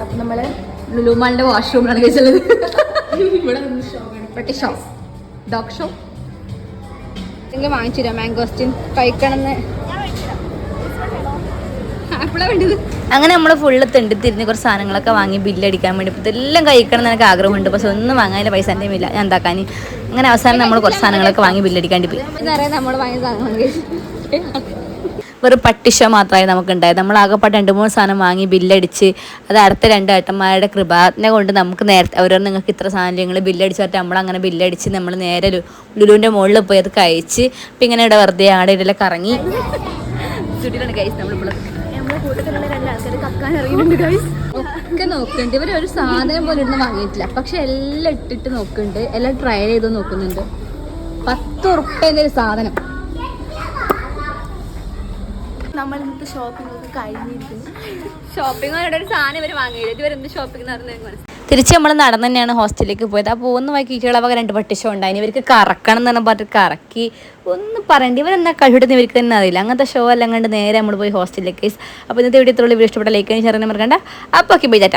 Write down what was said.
അപ്പൊ നമ്മള് ലുലുമാളിന്റെ വാഷ്റൂമിലാണ് കഴിച്ചുള്ളത്. Show dog show എന്തെങ്കിലും വാങ്ങിച്ചു തരാം. മാംഗോസ്റ്റിൻ കഴിക്കണമെന്ന് അങ്ങനെ നമ്മൾ ഫുള്ള് തിരിഞ്ഞ് കുറച്ച് സാധനങ്ങളൊക്കെ വാങ്ങി ബില്ലടിക്കാൻ വേണ്ടി ഇതെല്ലാം കഴിക്കണം എന്ന് എനിക്ക് ആഗ്രഹമുണ്ട്. പക്ഷെ ഒന്നും വാങ്ങാൻ പൈസ എൻ്റെ ഇല്ല. ഞാൻ എന്താക്കാൻ അങ്ങനെ അവസാനം നമ്മൾ കുറച്ച് സാധനങ്ങളൊക്കെ വാങ്ങി ബില്ലടിക്കാണ്ടി പോയി. നമ്മൾ വാങ്ങിയ സാധനങ്ങൾ വെറും പട്ടിഷ മാത്രമായി നമുക്കുണ്ടായത്. നമ്മളാകെപ്പാട് 2-3 സാധനം വാങ്ങി ബില്ലടിച്ച് അത് അടുത്ത 2 ഏട്ടന്മാരുടെ കൃപാജ്ഞ കൊണ്ട് നമുക്ക് നേരത്തെ ഓരോ നിങ്ങൾക്ക് ഇത്ര സാധനം നിങ്ങൾ ബില്ലടിച്ച് പറഞ്ഞിട്ട് നമ്മളങ്ങനെ ബില്ലടിച്ച് നമ്മൾ നേരെ ലുലുവിൻ്റെ മുകളിൽ പോയി അത് കഴിച്ച് ഇപ്പം ഇങ്ങനെ ഇവിടെ വെറുതെ ആടെ ഇടയിലൊക്കെ ഇറങ്ങി ചുറ്റിലാണ് കഴിച്ച് നമ്മളിപ്പോൾ നമ്മളെ കൂട്ടത്തിലുള്ള 2 ആൾക്കാർ കക്കാൻ അറിയുന്നുണ്ട് കഴിച്ച് ഒക്കെ നോക്കുന്നുണ്ട്. ഇവർ ഒരു സാധനം പോലും ഇടുന്ന് വാങ്ങിയിട്ടില്ല. പക്ഷെ എല്ലാം ഇട്ടിട്ട് നോക്കുന്നുണ്ട്, എല്ലാം ട്രൈ ചെയ്ത് നോക്കുന്നുണ്ട്. 10 ഉറുപ്പ്യൻ്റെ ഒരു സാധനം. നമ്മൾ ഇന്നത്തെ ഷോപ്പിംഗ് ഒക്കെ കഴിഞ്ഞിരിക്കുന്നു. ഷോപ്പിംഗ് ഒരു സാധനം ഇവർ വാങ്ങിയില്ല. ഇതുവരെ എന്ത് ഷോപ്പിംഗ് നടന്നു. തിരിച്ച് നമ്മൾ നടന്നു തന്നെയാണ് ഹോസ്റ്റലിലേക്ക് പോയത്. അപ്പോൾ ഒന്ന് വൈകിട്ടുള്ള വക 2 പട്ടിഷോ ഉണ്ടായിന്. ഇവർക്ക് കറക്കണം എന്ന് പറഞ്ഞിട്ട് കറക്കി ഒന്നും പറയണ്ട. ഇവരെന്നാ കഴിവിടുന്ന ഇവർക്ക് തന്നെ അറിയില്ല. അങ്ങനത്തെ ഷോ എല്ലാം കണ്ട് നേരെ നമ്മൾ പോയി ഹോസ്റ്റലിലേക്ക്. അപ്പോൾ ഇന്നത്തെ വീഡിയോ ഇത്രയുള്ള ഇഷ്ടപ്പെട്ട ലൈക്ക് ചെയ്യാൻ മറക്കണ്ട. അപ്പോൾ ഓക്കെ ബൈ ടാറ്റ.